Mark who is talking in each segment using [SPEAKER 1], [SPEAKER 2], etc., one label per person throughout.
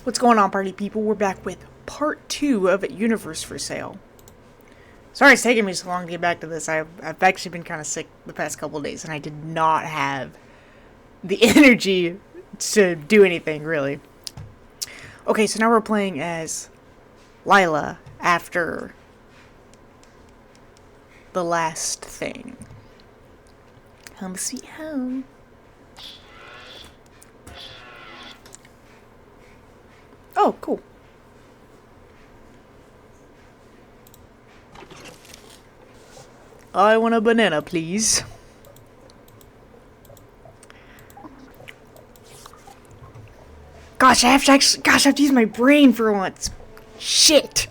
[SPEAKER 1] What's going on, party people? We're back with part 2 of Universe for Sale. Sorry it's taking me so long to get back to this. I've actually been kind of sick the past couple of days, and I did not have the energy to do anything, really. Okay, so now we're playing as Lila after the last thing. Home sweet home. Oh, cool. I want a banana, please. Gosh, I have to use my brain for once. Shit.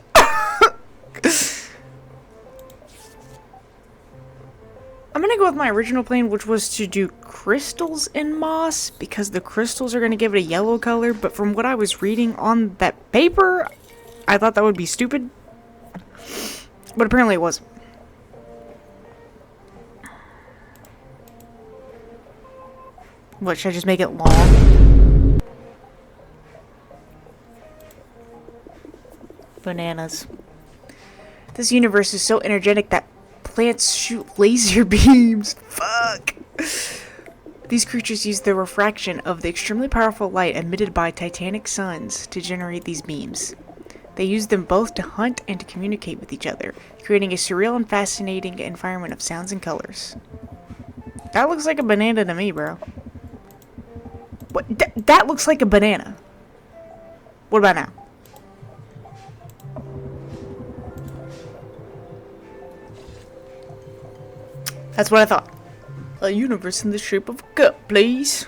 [SPEAKER 1] I'm gonna go with my original plan, which was to do crystals in moss, because the crystals are gonna give it a yellow color, but from what I was reading on that paper, I thought that would be stupid. But apparently it wasn't. What, should I just make it long? Bananas. This universe is so energetic that plants shoot laser beams. Fuck! These creatures use the refraction of the extremely powerful light emitted by titanic suns to generate these beams. They use them both to hunt and to communicate with each other, creating a surreal and fascinating environment of sounds and colors. That looks like a banana to me, bro. What? That looks like a banana. What about now? That's what I thought. A universe in the shape of a cup, please.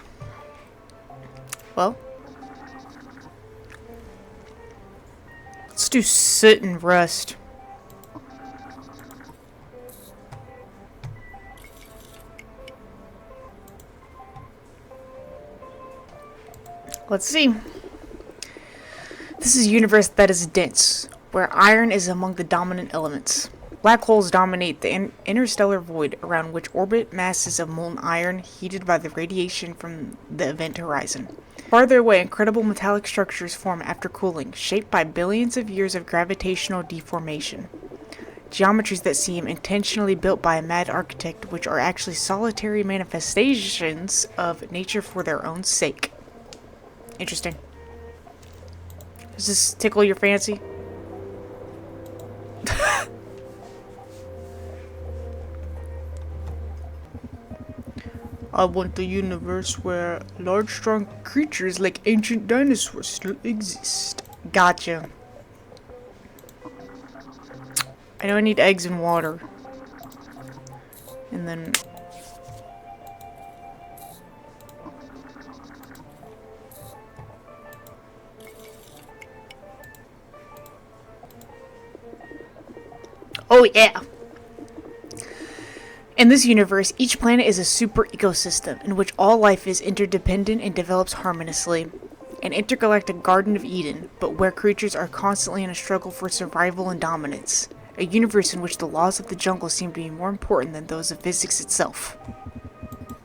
[SPEAKER 1] Well, let's do soot and rust. Let's see. This is a universe that is dense, where iron is among the dominant elements. Black holes dominate the interstellar void around which orbit masses of molten iron heated by the radiation from the event horizon. Farther away, incredible metallic structures form after cooling, shaped by billions of years of gravitational deformation. Geometries that seem intentionally built by a mad architect, which are actually solitary manifestations of nature for their own sake. Interesting. Does this tickle your fancy? I want a universe where large, strong creatures like ancient dinosaurs still exist. Gotcha. I know I need eggs and water. And then... oh yeah! In this universe, each planet is a super ecosystem in which all life is interdependent and develops harmoniously. An intergalactic Garden of Eden, but where creatures are constantly in a struggle for survival and dominance. A universe in which the laws of the jungle seem to be more important than those of physics itself. Do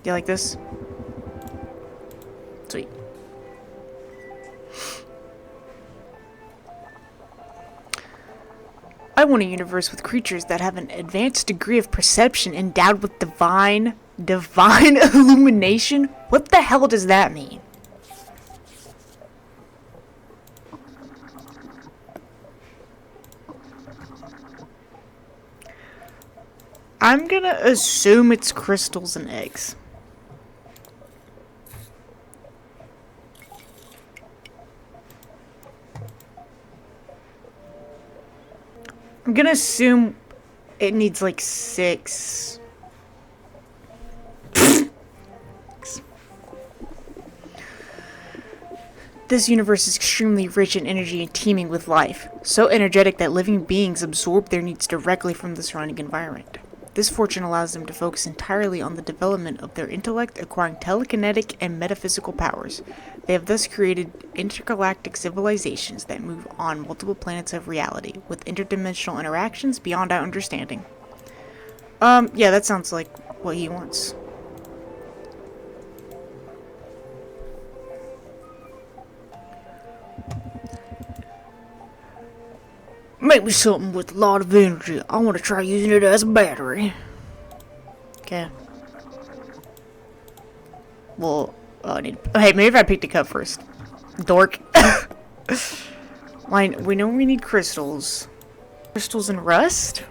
[SPEAKER 1] you like this? Sweet. I want a universe with creatures that have an advanced degree of perception endowed with divine illumination? What the hell does that mean? I'm gonna assume it's crystals and eggs. I'm gonna assume it needs like 6. This universe is extremely rich in energy and teeming with life, so energetic that living beings absorb their needs directly from the surrounding environment. This fortune allows them to focus entirely on the development of their intellect, acquiring telekinetic and metaphysical powers. They have thus created intergalactic civilizations that move on multiple planets of reality, with interdimensional interactions beyond our understanding. Yeah, that sounds like what he wants. Make me something with a lot of energy. I want to try using it as a battery. Okay. Well, I need. Hey, maybe if I pick the cup first. Dork. We know we need crystals. Crystals and rust?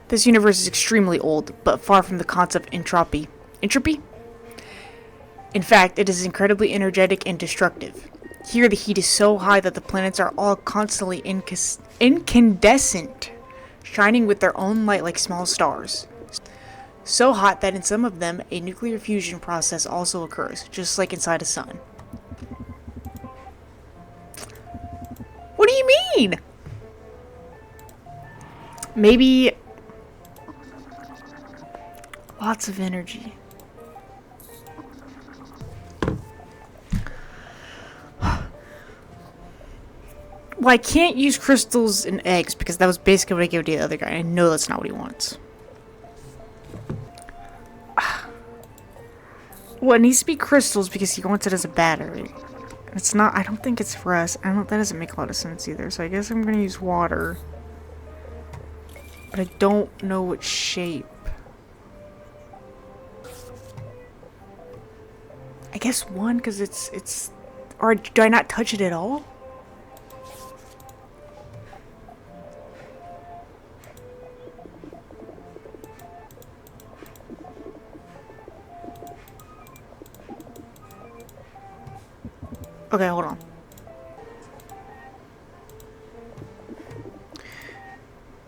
[SPEAKER 1] This universe is extremely old, but far from the concept of entropy. Entropy? In fact, it is incredibly energetic and destructive. Here, the heat is so high that the planets are all constantly incandescent, shining with their own light like small stars. So hot that in some of them, a nuclear fusion process also occurs, just like inside a sun. What do you mean? Maybe lots of energy. Well, I can't use crystals and eggs because that was basically what I gave to the other guy. I know that's not what he wants. Well, it needs to be crystals because he wants it as a battery. It's not, I don't think it's for us. That doesn't make a lot of sense either. So I guess I'm going to use water. But I don't know what shape. I guess one because it's, or do I not touch it at all? Okay, hold on.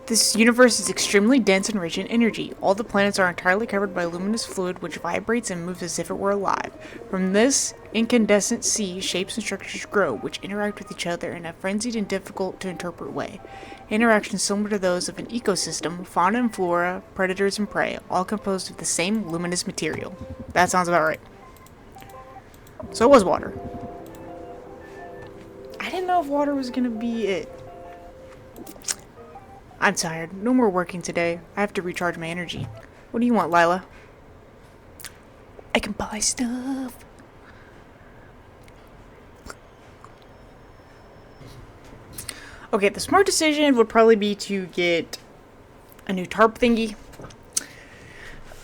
[SPEAKER 1] This universe is extremely dense and rich in energy. All the planets are entirely covered by luminous fluid which vibrates and moves as if it were alive. From this incandescent sea, shapes and structures grow, which interact with each other in a frenzied and difficult to interpret way. Interactions similar to those of an ecosystem, fauna and flora, predators and prey, all composed of the same luminous material. That sounds about right. So it was water. I didn't know if water was gonna be it. I'm tired. No more working today. I have to recharge my energy. What do you want, Lila? I can buy stuff. Okay, the smart decision would probably be to get a new tarp thingy.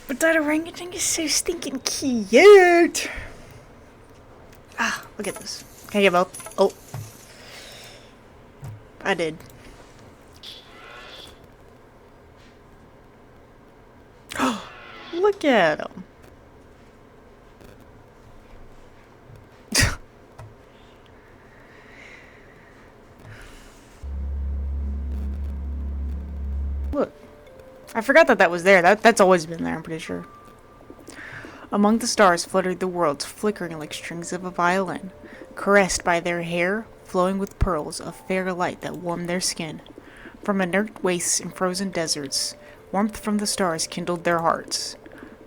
[SPEAKER 1] But that orangutan is so stinking cute. Ah, look at this. Can I get both? Oh. I did. Look at him. Look. I forgot that was there. That's always been there, I'm pretty sure. Among the stars fluttered the worlds, flickering like strings of a violin, caressed by their hair, flowing with pearls of fair light that warmed their skin. From inert wastes and frozen deserts, warmth from the stars kindled their hearts.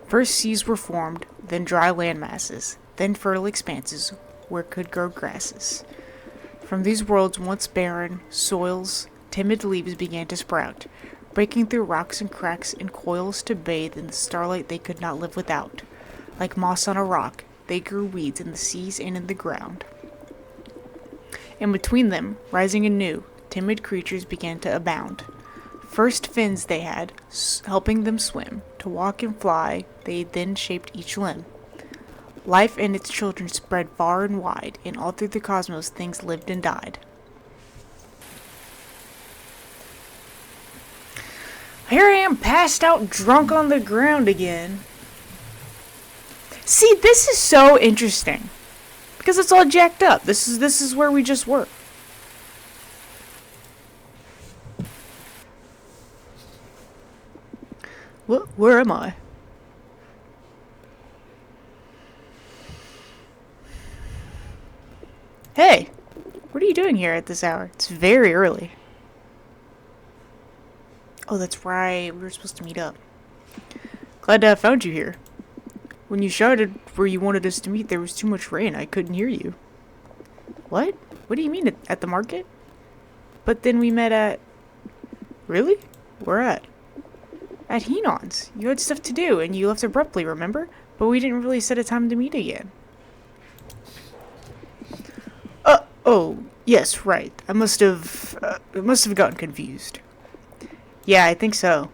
[SPEAKER 1] First seas were formed, then dry land masses, then fertile expanses where could grow grasses. From these worlds once barren soils, timid leaves began to sprout, breaking through rocks and cracks in coils to bathe in the starlight they could not live without. Like moss on a rock, they grew weeds in the seas and in the ground. And between them, rising anew, timid creatures began to abound. First fins they had, helping them swim. To walk and fly, they then shaped each limb. Life and its children spread far and wide, and all through the cosmos things lived and died. Here I am, passed out drunk on the ground again. See, this is so interesting. Because it's all jacked up. This is where we just were. What? Where am I? Hey, what are you doing here at this hour? It's very early. Oh, that's right. We were supposed to meet up. Glad to have found you here. When you shouted where you wanted us to meet, there was too much rain. I couldn't hear you. What? What do you mean at the market? But then we met at... Really? Where at? At Henon's. You had stuff to do, and you left abruptly, remember? But we didn't really set a time to meet again. Oh, yes, right. I must have gotten confused. Yeah, I think so.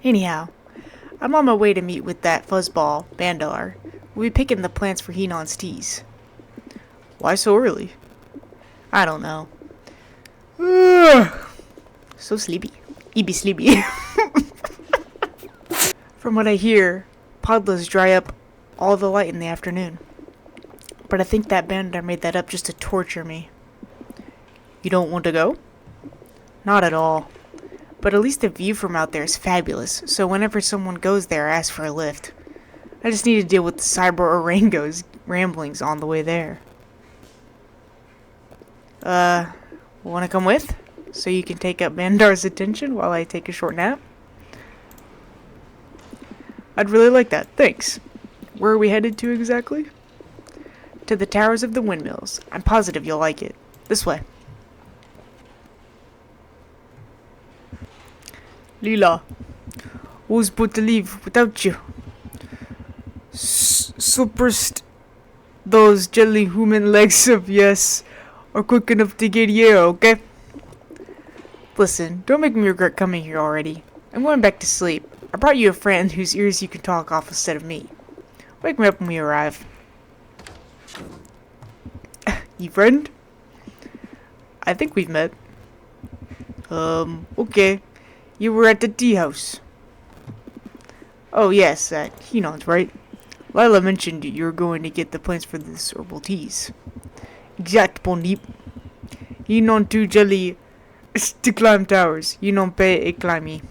[SPEAKER 1] Anyhow, I'm on my way to meet with that fuzzball, Bandar. We'll be picking the plants for Henon's teas. Why so early? I don't know. So sleepy. You be sleepy. From what I hear, podlas dry up all the light in the afternoon. But I think that Bandar made that up just to torture me. You don't want to go? Not at all. But at least the view from out there is fabulous, so whenever someone goes there, I ask for a lift. I just need to deal with the cyber Orango's ramblings on the way there. Wanna come with? So you can take up Mandar's attention while I take a short nap? I'd really like that, thanks. Where are we headed to exactly? To the towers of the windmills. I'm positive you'll like it. This way. Leela, who's but to leave without you? Suppressed those jelly human legs of yes are quick enough to get here, okay? Listen, don't make me regret coming here already. I'm going back to sleep. I brought you a friend whose ears you can talk off instead of me. Wake me up when we arrive. You friend? I think we've met. Okay. You were at the tea house. Oh yes, at Henon's, right? Lila mentioned you were going to get the plants for this herbal teas. Exact, Bondeep. Henon too jelly to climb towers. Henon pay a climby.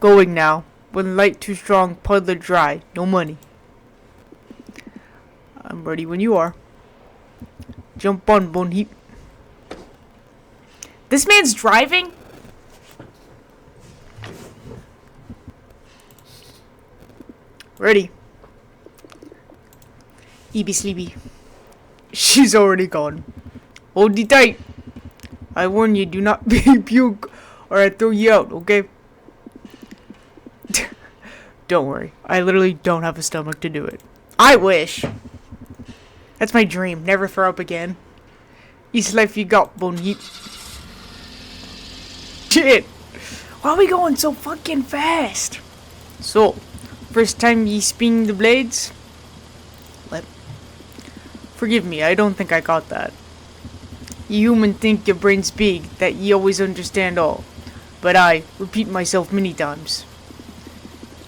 [SPEAKER 1] Going now. When light too strong, puddler dry. No money. I'm ready when you are. Jump on, Bondeep. This man's driving? Ready. Be sleepy. She's already gone. Hold it tight. I warn you, do not puke or I throw you out, okay? Don't worry. I literally don't have a stomach to do it. I wish. That's my dream. Never throw up again. Each life you got, Bonnie. Shit. Why are we going so fucking fast? So, first time ye spin the blades? What? Forgive me, I don't think I got that. You human think your brain's big, that ye always understand all. But I repeat myself many times.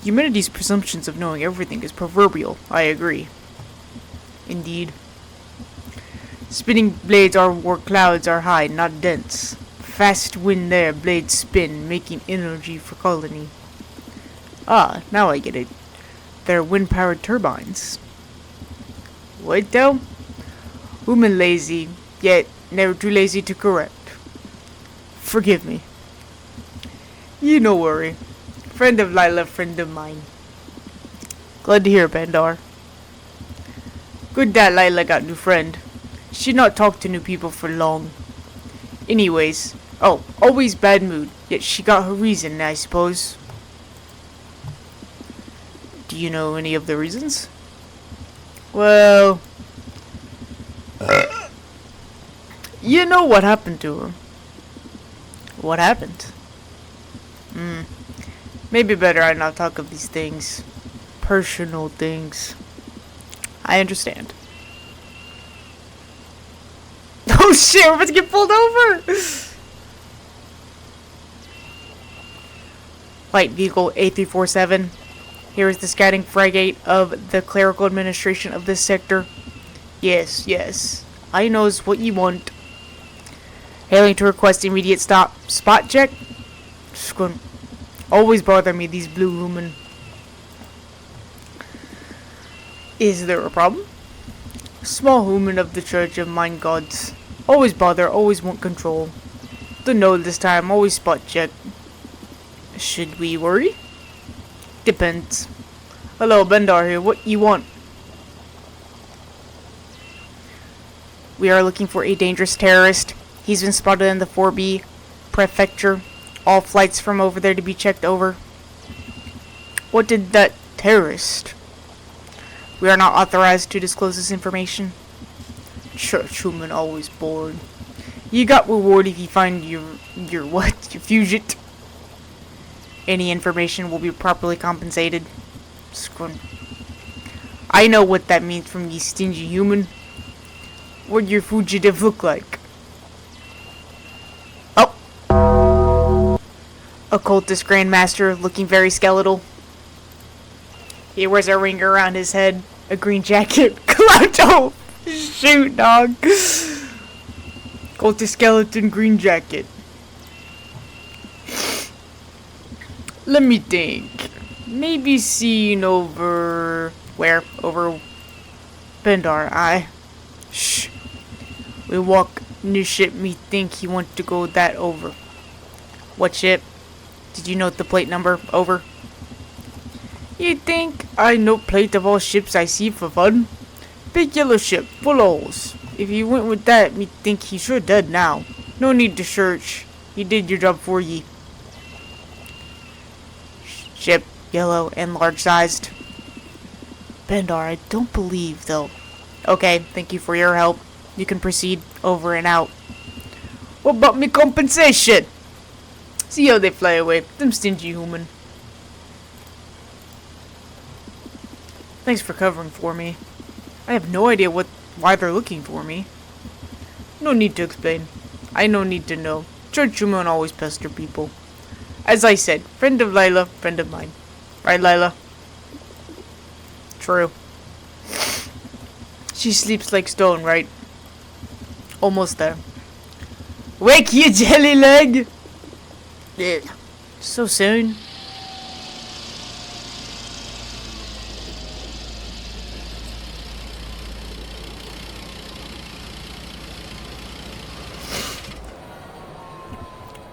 [SPEAKER 1] Humanity's presumptions of knowing everything is proverbial, I agree. Indeed. Spinning blades are where clouds are high, not dense. Fast wind there, blades spin, making energy for colony. Ah, now I get it. They're wind-powered turbines. What though? Woman lazy, yet never too lazy to correct. Forgive me. You no worry. Friend of Lila, friend of mine. Glad to hear, Bandar. Good that Lila got new friend. She not talk to new people for long. Anyways, always bad mood, yet she got her reason, I suppose. Do you know any of the reasons? Well, you know what happened to her. What happened? Maybe better I not talk of these things. Personal things. I understand. Oh shit, we're about to get pulled over! Light Vehicle A347. Here is the scouting frigate of the clerical administration of this sector. Yes. I knows what you want. Hailing to request immediate spot check. Always bother me, these blue lumen. Is there a problem? Small human of the Church of Mind Gods. Always bother, always want control. Don't know this time, always spot check. Should we worry? Depends. Hello, Bendar here. What you want? We are looking for a dangerous terrorist. He's been spotted in the 4B prefecture. all flights from over there to be checked over. What did that terrorist? We are not authorized to disclose this information. Churchwoman always bored. You got reward if you find your what? Your fusion. Any information will be properly compensated. Scrun. I know what that means from you stingy human. What your fugitive look like? Oh! Occultist Grandmaster looking very skeletal. He wears a ring around his head, a green jacket. Oh, shoot, dog. Cultist skeleton, green jacket. Let me think. Maybe seen over... Where? Over... Pendar, Shh. We walk new ship, me think he want to go that over. What ship? Did you note the plate number? Over. You think I know plate of all ships I see for fun? Big yellow ship, full of holes. If you went with that, me think he sure dead now. No need to search. He did your job for ye. Ship, yellow and large-sized. Bendar, I don't believe, though. Okay, thank you for your help. You can proceed. Over and out. What about me compensation? See how they fly away, them stingy human. Thanks for covering for me. I have no idea why they're looking for me. No need to explain. I no need to know. Churchwoman always pester people. As I said, friend of Lila, friend of mine. Right, Lila? True. She sleeps like stone, right? Almost there. Wake, you jelly leg! Ugh. So soon.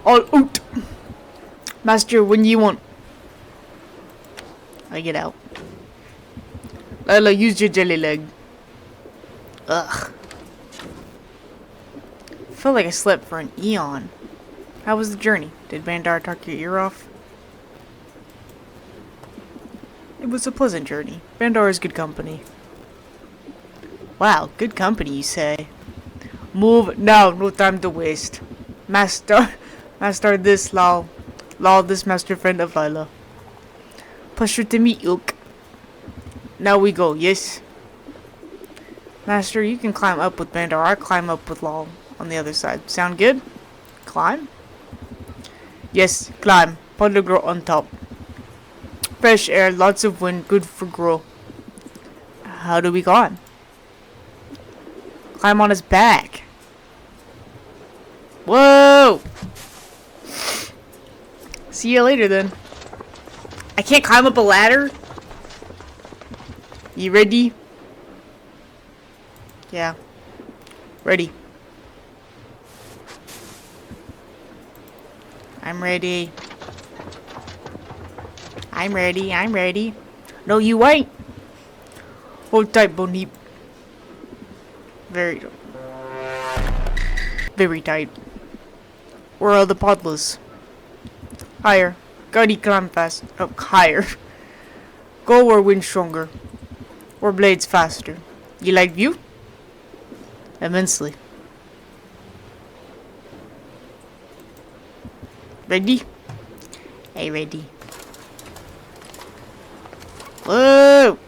[SPEAKER 1] All out. Master, when you want. I get out. Lila, use your jelly leg. Ugh. Felt like I slept for an eon. How was the journey? Did Bandar talk your ear off? It was a pleasant journey. Bandar is good company. Wow, good company, you say. Move now, no time to waste. Master this, Law this master friend of Lila. Pleasure to meet you. Now we go, yes? Master, you can climb up with Bandar. I climb up with Law on the other side. Sound good? Climb? Yes, climb. Puddle grow on top. Fresh air, lots of wind, good for grow. How do we climb? Climb on his back. Whoa! See you later then. I can't climb up a ladder? You ready? Yeah. Ready. I'm ready. I'm ready. No, you ain't. Hold tight, Bonnie. Very tight. Where are the podlers? Higher. Gotta climb fast. Oh, higher. Go where wind stronger. Or blades faster. You like view? Immensely. Ready? Hey, ready. Whoa!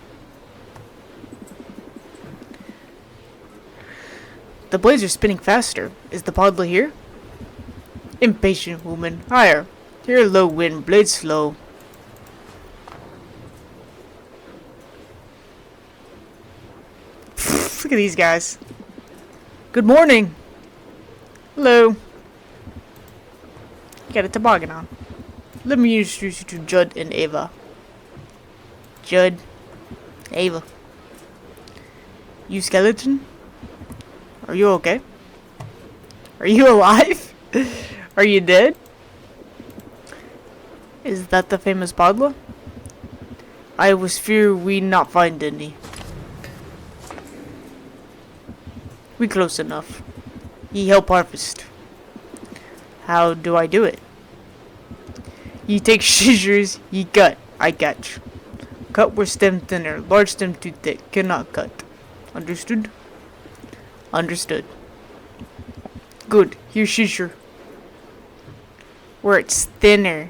[SPEAKER 1] The blades are spinning faster. Is the podler here? Impatient woman. Higher. Here low wind, blades slow. Look at these guys. Good morning. Hello. You got a toboggan on. Let me introduce you to Judd and Ava. Judd. Ava. You skeleton? Are you okay? Are you alive? Are you dead? Is that the famous Podla? I was fear we not find any. We close enough. Ye help harvest. How do I do it? You take scissors, you cut, I catch. Cut where stem thinner, large stem too thick, cannot cut. Understood? Understood. Good, here's scissor. Where it's thinner.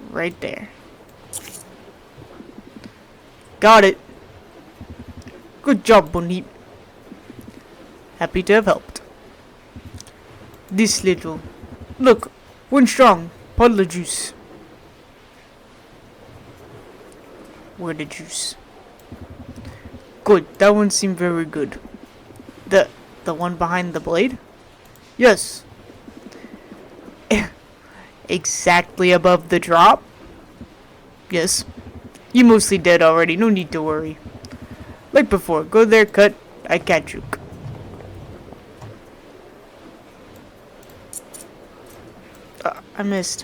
[SPEAKER 1] Right there. Got it. Good job, Bonnie. Happy to have helped. This little. Look, one strong. Puddle juice. Where the juice? Good, that one seemed very good. The one behind the blade? Yes. Exactly above the drop? Yes. You mostly dead already, no need to worry. Like before, go there, cut, I catch you. I missed.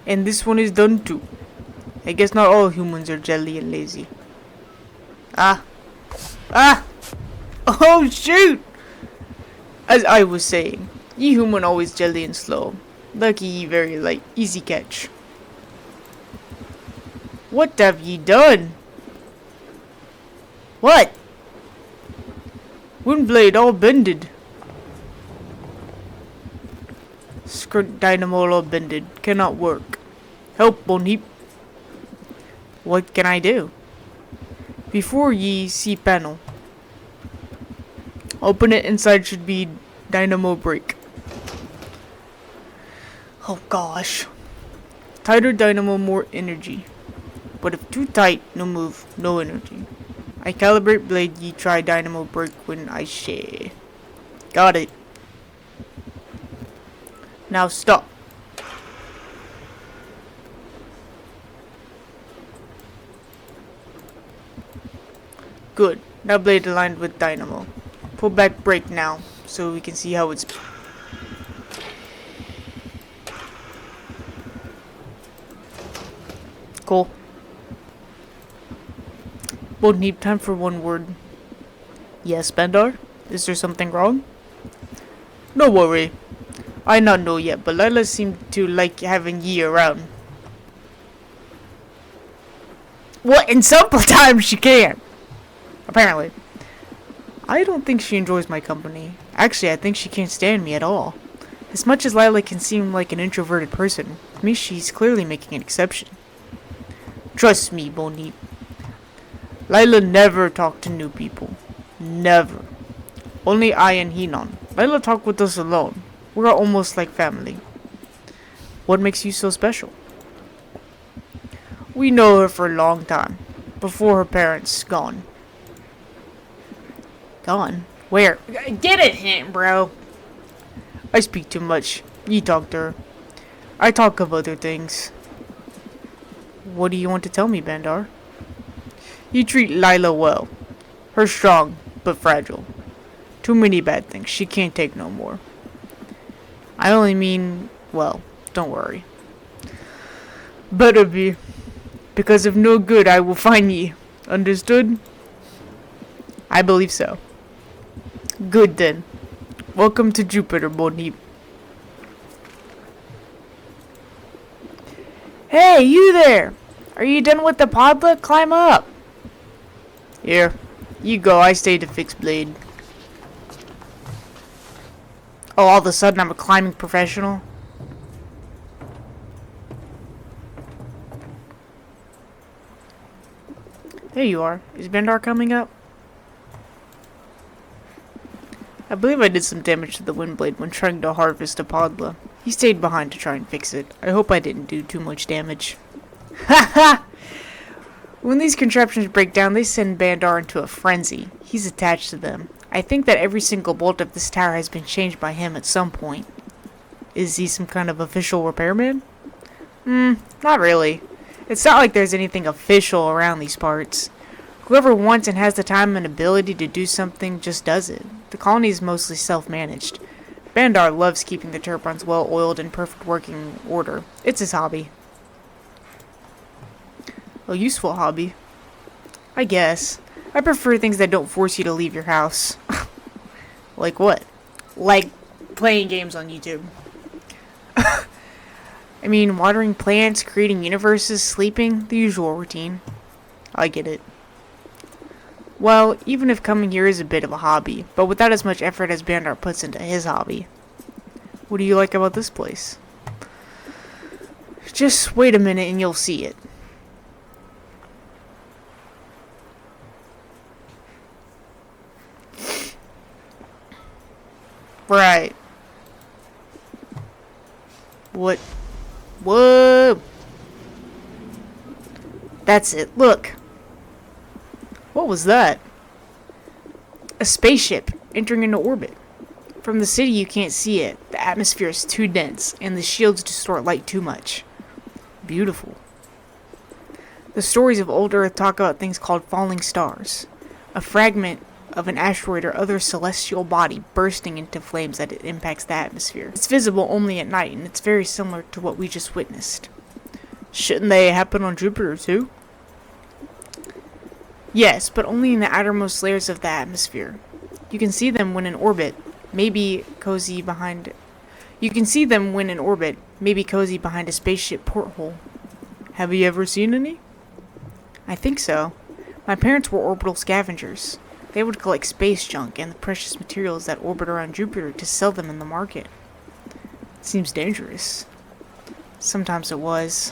[SPEAKER 1] And this one is done too. I guess not all humans are jelly and lazy. Ah! Oh shoot! As I was saying, ye human always jelly and slow. Lucky ye very light, easy catch. What have ye done? What? Wind blade all bended. Skirt dynamo all bended. Cannot work. Help, Bonheap. What can I do? Before ye see panel. Open it, inside should be dynamo break. Oh gosh. Tighter dynamo, more energy. But if too tight, no move, no energy. I calibrate blade, ye try dynamo break when I share. Got it. Now stop. Good. Now blade aligned with dynamo. Pull back brake now, so we can see how it's... Cool. Won't need time for one word. Yes, Bandar? Is there something wrong? No worry. I not know yet, but Lila seemed to like having ye around. What? In sometimes she can. Apparently. I don't think she enjoys my company. Actually, I think she can't stand me at all. As much as Lila can seem like an introverted person, to me she's clearly making an exception. Trust me, Bonnie. Lila never talked to new people. Never. Only I and Hinon. Lila talk with us alone. We're almost like family. What makes you so special? We know her for a long time. Before her parents gone. Gone? Where? Get it, hint, bro. I speak too much. You talk to her. I talk of other things. What do you want to tell me, Bandar? You treat Lila well. Her strong, but fragile. Too many bad things. She can't take no more. I only mean, well, don't worry. Better be. Because if no good, I will find ye. Understood? I believe so. Good then. Welcome to Jupiter, Bonnie. Hey, you there! Are you done with the podlet? Climb up! Here. You go, I stay to fix blade. Oh, all of a sudden I'm a climbing professional? There you are. Is Bandar coming up? I believe I did some damage to the wind blade when trying to harvest a podla. He stayed behind to try and fix it. I hope I didn't do too much damage. Haha! When these contraptions break down, they send Bandar into a frenzy. He's attached to them. I think that every single bolt of this tower has been changed by him at some point. Is he some kind of official repairman? Not really. It's not like there's anything official around these parts. Whoever wants and has the time and ability to do something just does it. The colony is mostly self-managed. Bandar loves keeping the turbines well-oiled and perfect working order. It's his hobby. A useful hobby. I guess. I prefer things that don't force you to leave your house. Like what? Like playing games on YouTube. I mean, watering plants, creating universes, sleeping, the usual routine. I get it. Well, even if coming here is a bit of a hobby, but without as much effort as Bandar puts into his hobby. What do you like about this place? Just wait a minute and you'll see it. Right. What? Whoa! That's it. Look. What was that? A spaceship entering into orbit. From the city you can't see it. The atmosphere is too dense, and the shields distort light too much. Beautiful. The stories of old Earth talk about things called falling stars. A fragment of an asteroid or other celestial body bursting into flames that it impacts the atmosphere. It's visible only at night, and it's very similar to what we just witnessed. Shouldn't they happen on Jupiter too? Yes, but only in the outermost layers of the atmosphere. You can see them when in orbit, maybe cozy behind a spaceship porthole. Have you ever seen any? I think so. My parents were orbital scavengers. They would collect space junk and the precious materials that orbit around Jupiter to sell them in the market. Seems dangerous. Sometimes it was.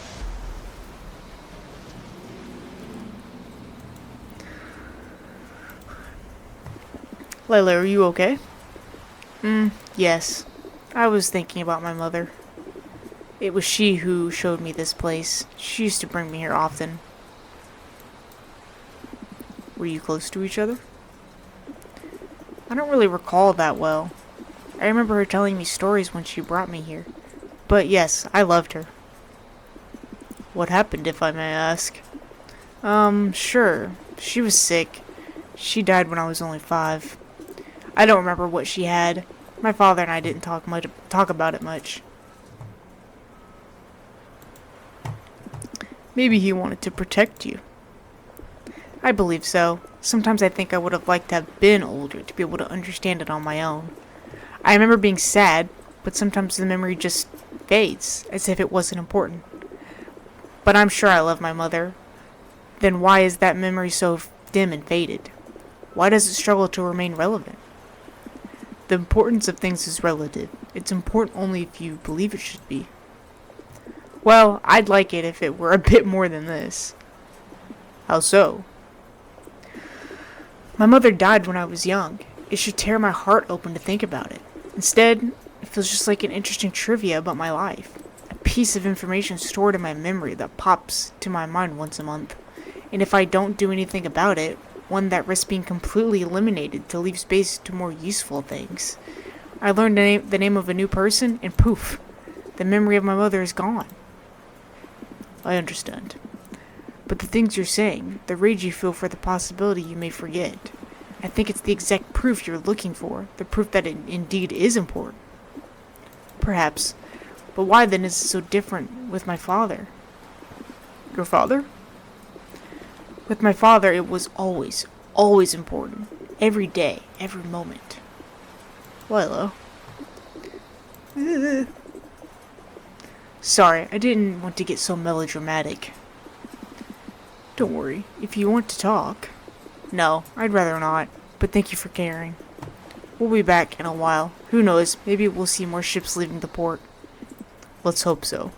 [SPEAKER 1] Layla, are you okay? Yes. I was thinking about my mother. It was she who showed me this place. She used to bring me here often. Were you close to each other? I don't really recall that well. I remember her telling me stories when she brought me here. But yes, I loved her. What happened, if I may ask? Sure. She was sick. She died when I was only 5. I don't remember what she had. My father and I didn't talk about it much. Maybe he wanted to protect you. I believe so. Sometimes I think I would have liked to have been older to be able to understand it on my own. I remember being sad, but sometimes the memory just fades, as if it wasn't important. But I'm sure I love my mother. Then why is that memory so dim and faded? Why does it struggle to remain relevant? The importance of things is relative. It's important only if you believe it should be. Well, I'd like it if it were a bit more than this. How so? My mother died when I was young. It should tear my heart open to think about it. Instead, it feels just like an interesting trivia about my life. A piece of information stored in my memory that pops to my mind once a month. And if I don't do anything about it, one that risks being completely eliminated to leave space to more useful things. I learned the name of a new person, and poof, the memory of my mother is gone. I understand. But the things you're saying, the rage you feel for the possibility you may forget, I think it's the exact proof you're looking for, the proof that it indeed is important. Perhaps. But why then is it so different with my father? Your father? With my father, it was always, always important. Every day, every moment. Well, hello. Sorry, I didn't want to get so melodramatic. Don't worry, if you want to talk. No, I'd rather not, but thank you for caring. We'll be back in a while. Who knows, maybe we'll see more ships leaving the port. Let's hope so.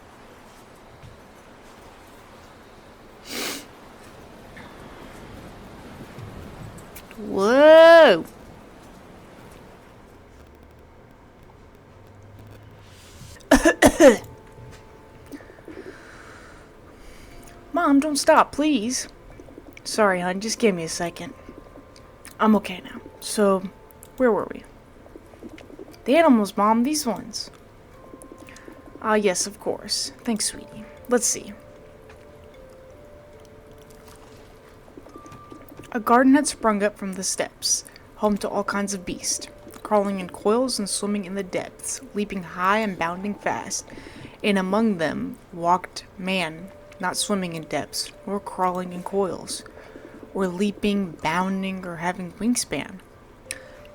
[SPEAKER 1] Whoa! Mom, don't stop, please. Sorry, hon, just give me a second. I'm okay now. So, where were we? The animals, Mom, these ones. Ah, yes, of course. Thanks, sweetie. Let's see. A garden had sprung up from the steps, home to all kinds of beasts, crawling in coils and swimming in the depths, leaping high and bounding fast. And among them walked man, not swimming in depths, nor crawling in coils, or leaping, bounding, or having wingspan.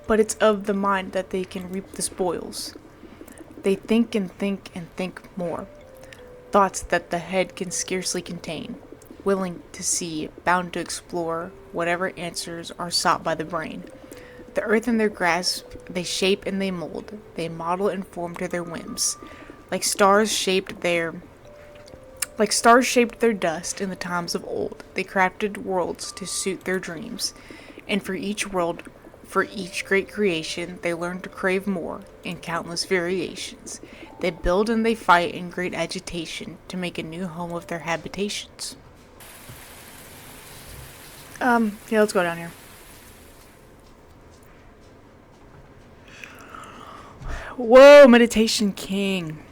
[SPEAKER 1] But it's of the mind that they can reap the spoils. They think and think and think more. thoughts that the head can scarcely contain, willing to see, bound to explore whatever answers are sought by the brain. The earth in their grasp, they shape and they mold, they model and form to their whims, like stars shaped their dust in the times of old. They crafted worlds to suit their dreams, and for each world, for each great creation, they learn to crave more in countless variations. They build and they fight in great agitation to make a new home of their habitations. Yeah, let's go down here. Whoa, Meditation King.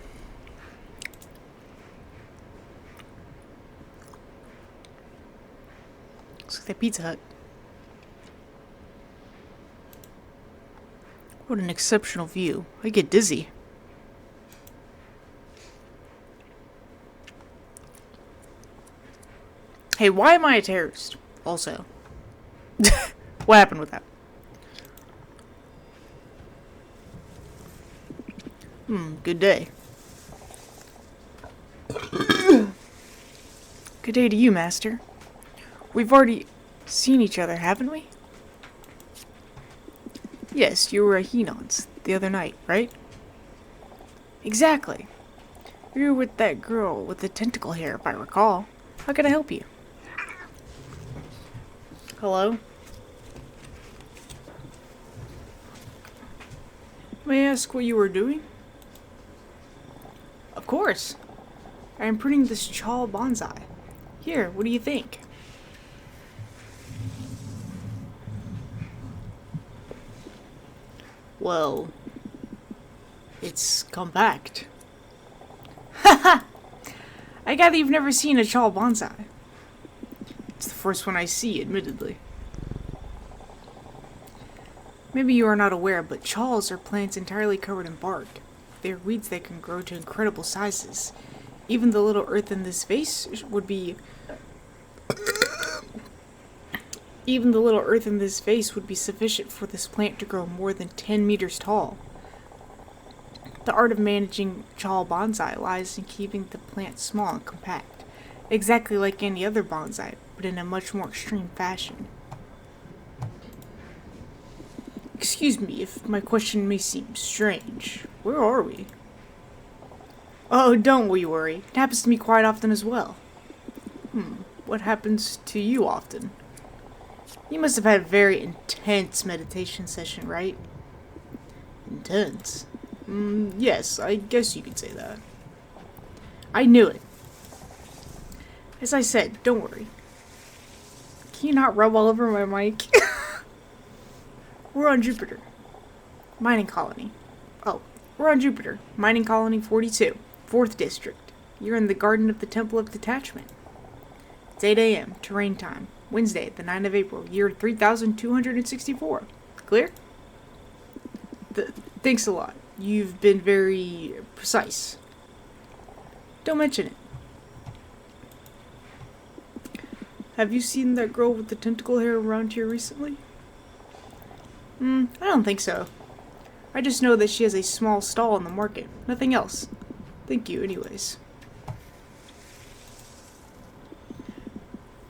[SPEAKER 1] Looks like the Pizza Hut. What an exceptional view. I get dizzy. Hey, why am I a terrorist? Also. What happened with that? Good day. Good day to you, Master. We've already seen each other, haven't we? Yes, you were at Henon's the other night, right? Exactly. You were with that girl with the tentacle hair, if I recall. How can I help you? Hello? May I ask what you were doing? Of course. I am printing this Chal bonsai. Here, what do you think? Well, it's compact. Haha! I gather you've never seen a Chal bonsai. It's the first one I see, admittedly. Maybe you are not aware, but chals are plants entirely covered in bark. They are weeds that can grow to incredible sizes. Even the little earth in this vase would be sufficient for this plant to grow more than 10 meters tall. The art of managing chal bonsai lies in keeping the plant small and compact, exactly like any other bonsai, but in a much more extreme fashion. Excuse me if my question may seem strange. Where are we? Oh, don't we worry. It happens to me quite often as well. What happens to you often? You must have had a very intense meditation session, right? Intense? Yes, I guess you could say that. I knew it. As I said, don't worry. Can you not rub all over my mic? We're on Jupiter. Mining colony. Oh, we're on Jupiter. Mining colony 42. 4th district. You're in the garden of the Temple of Detachment. It's 8 a.m. Terrain time. Wednesday, the 9th of April, year 3264. Clear? Thanks a lot. You've been very precise. Don't mention it. Have you seen that girl with the tentacle hair around here recently? I don't think so. I just know that she has a small stall in the market. Nothing else. Thank you, anyways.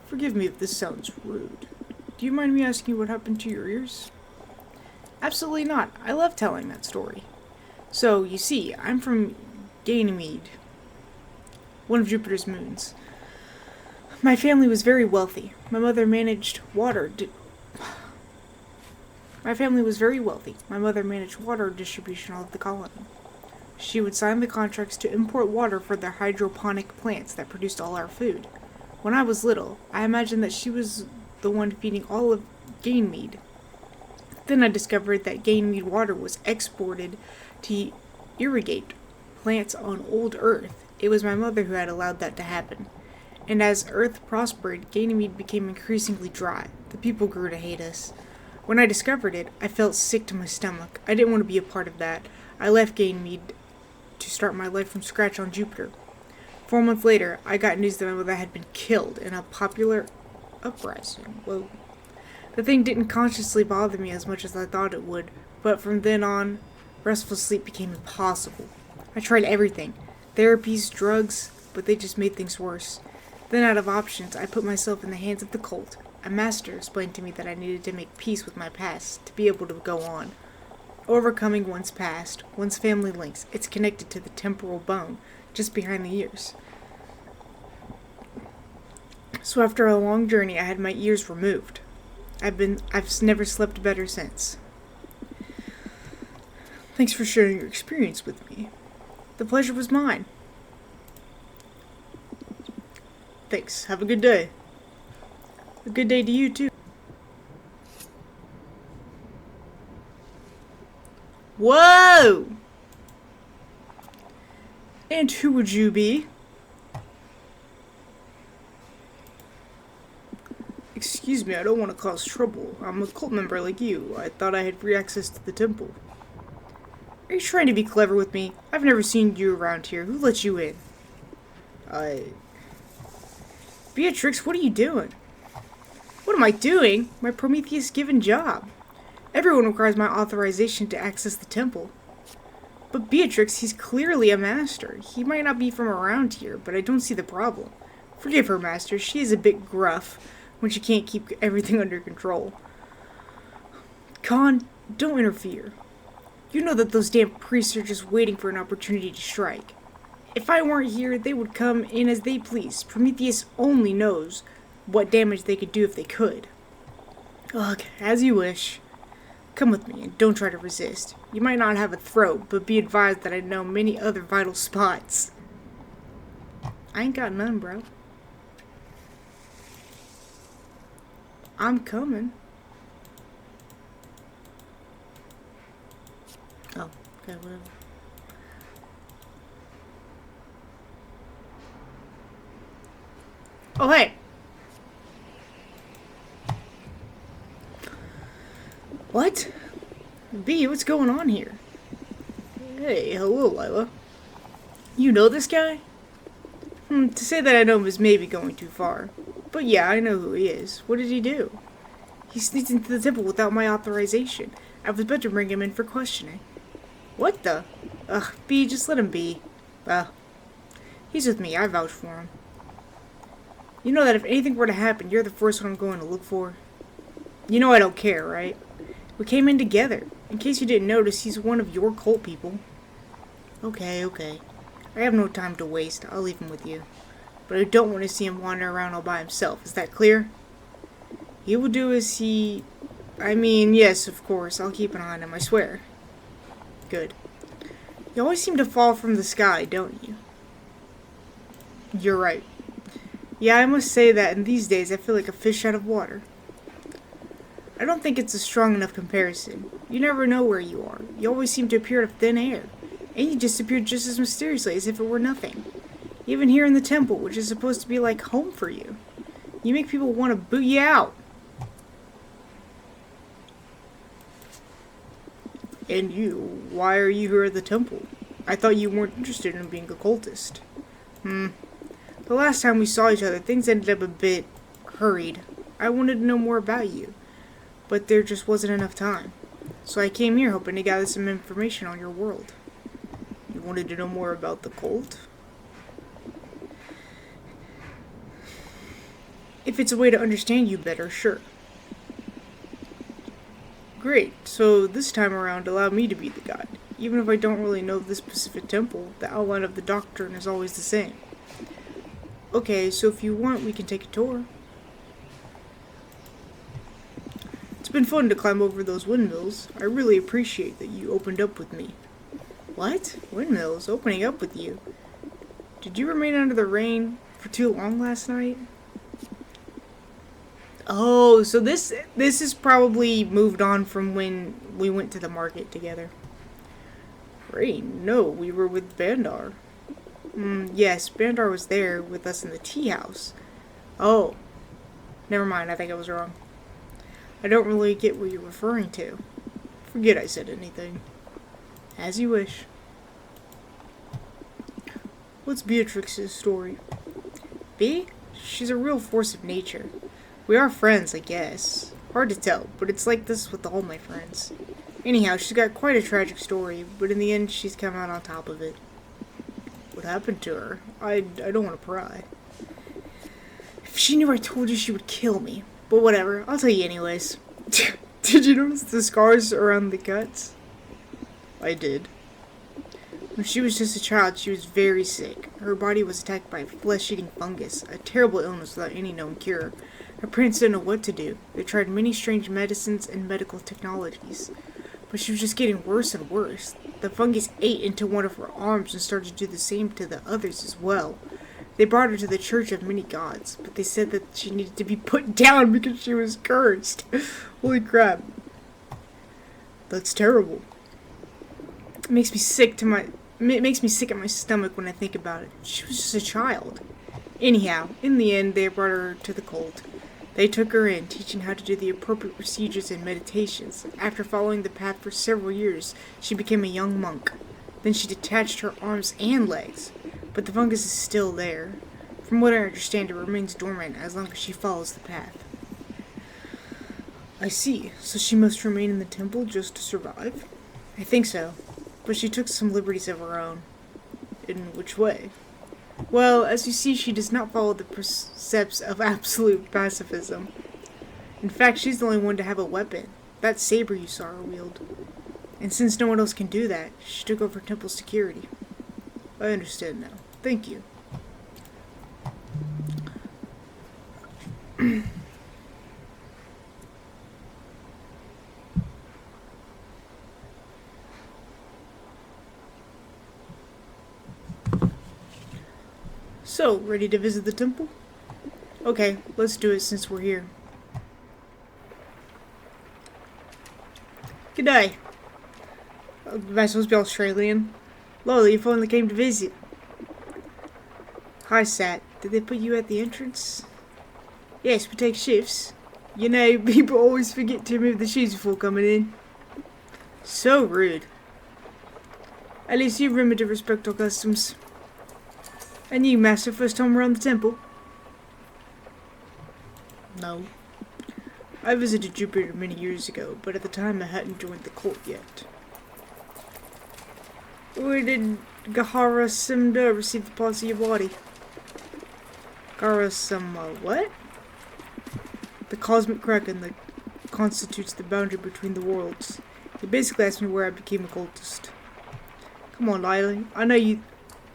[SPEAKER 1] Forgive me if this sounds rude. Do you mind me asking what happened to your ears? Absolutely not. I love telling that story. So, you see, I'm from Ganymede, one of Jupiter's moons. My family was very wealthy. My mother managed water distribution all of the colony. She would sign the contracts to import water for their hydroponic plants that produced all our food. When I was little, I imagined that she was the one feeding all of Ganymede. Then I discovered that Ganymede water was exported to irrigate plants on old Earth. It was my mother who had allowed that to happen. And as Earth prospered, Ganymede became increasingly dry. The people grew to hate us. When I discovered it, I felt sick to my stomach. I didn't want to be a part of that. I left Ganymede to start my life from scratch on Jupiter. 4 months later, I got news that my mother had been killed in a popular uprising. Whoa. The thing didn't consciously bother me as much as I thought it would, but from then on, restful sleep became impossible. I tried everything. Therapies, drugs. but they just made things worse. Then out of options, I put myself in the hands of the cult. A master explained to me that I needed to make peace with my past to be able to go on. Overcoming one's past, one's family links, it's connected to the temporal bone, just behind the ears. So after a long journey, I had my ears removed. I've never slept better since. Thanks for sharing your experience with me. The pleasure was mine. Thanks. Have a good day. A good day to you, too. Whoa! And who would you be? Excuse me, I don't want to cause trouble. I'm a cult member like you. I thought I had free access to the temple. Are you trying to be clever with me? I've never seen you around here. Who let you in? Beatrix, what are you doing? What am I doing? My Prometheus-given job. Everyone requires my authorization to access the temple. But Beatrix, he's clearly a master. He might not be from around here, but I don't see the problem. Forgive her, master. She is a bit gruff when she can't keep everything under control. Khan, don't interfere. You know that those damn priests are just waiting for an opportunity to strike. If I weren't here, they would come in as they please. Prometheus only knows what damage they could do if they could. Ugh, as you wish. Come with me and don't try to resist. You might not have a throat, but be advised that I know many other vital spots. I ain't got none, bro. I'm coming. Oh, okay, whatever. Oh, hey! What? B, what's going on here? Hey, hello, Lila. You know this guy? To say that I know him is maybe going too far. But yeah, I know who he is. What did he do? He sneaked into the temple without my authorization. I was about to bring him in for questioning. What the? Ugh, B, just let him be. He's with me. I vouch for him. You know that if anything were to happen, you're the first one I'm going to look for. You know I don't care, right? We came in together. In case you didn't notice, he's one of your cult people. Okay. I have no time to waste. I'll leave him with you. But I don't want to see him wander around all by himself. Is that clear? He will do as he... yes, of course. I'll keep an eye on him, I swear. Good. You always seem to fall from the sky, don't you? You're right. Yeah, I must say that in these days I feel like a fish out of water. I don't think it's a strong enough comparison. You never know where you are. You always seem to appear out of thin air. And you disappeared just as mysteriously as if it were nothing. Even here in the temple, which is supposed to be like home for you. You make people want to boot you out. And you, why are you here at the temple? I thought you weren't interested in being a cultist. The last time we saw each other, things ended up a bit hurried. I wanted to know more about you, but there just wasn't enough time. So I came here hoping to gather some information on your world. You wanted to know more about the cult? If it's a way to understand you better, sure. Great, so this time around allow me to be the guide. Even if I don't really know this specific temple, the outline of the doctrine is always the same. Okay, so if you want, we can take a tour. It's been fun to climb over those windmills. I really appreciate that you opened up with me. What? Windmills? Opening up with you? Did you remain under the rain for too long last night? Oh, so this is probably moved on from when we went to the market together. Rain? No, we were with Bandar. Yes, Bandar was there with us in the tea house. Oh. Never mind, I think I was wrong. I don't really get what you're referring to. Forget I said anything. As you wish. What's Beatrix's story? B? She's a real force of nature. We are friends, I guess. Hard to tell, but it's like this with all my friends. Anyhow, she's got quite a tragic story, but in the end, she's come out on top of it. What happened to her? I don't want to pry. If she knew I told you, she would kill me. But whatever, I'll tell you anyways. Did you notice the scars around the cuts? I did. When she was just a child, she was very sick. Her body was attacked by a flesh-eating fungus, a terrible illness without any known cure. Her parents didn't know what to do. They tried many strange medicines and medical technologies. But she was just getting worse and worse. The fungus ate into one of her arms and started to do the same to the others as well. They brought her to the Church of Many Gods, but they said that she needed to be put down because she was cursed. Holy crap. That's terrible. It makes me sick at my stomach when I think about it. She was just a child. Anyhow, in the end, they brought her to the cult. They took her in, teaching how to do the appropriate procedures and meditations. After following the path for several years, she became a young monk. Then she detached her arms and legs, but the fungus is still there. From what I understand, it remains dormant as long as she follows the path. I see. So she must remain in the temple just to survive? I think so. But she took some liberties of her own. In which way? Well, as you see, she does not follow the precepts of absolute pacifism. In fact, she's the only one to have a weapon. That saber you saw her wield. And since no one else can do that, she took over temple security. I understand now. Thank you. So, ready to visit the temple? Okay, let's do it since we're here. G'day. Am I supposed to be Australian? Lol, you finally came to visit. Hi, Sat. Did they put you at the entrance? Yes, we take shifts. You know, people always forget to remove the shoes before coming in. So rude. At least you remember to respect our customs. And you, Master, first time around the temple? No. I visited Jupiter many years ago, but at the time I hadn't joined the cult yet. Where did Gahara Simda receive the parts of your body? Gahara what? The cosmic kraken that constitutes the boundary between the worlds. He basically asked me where I became a cultist. Come on, Lily.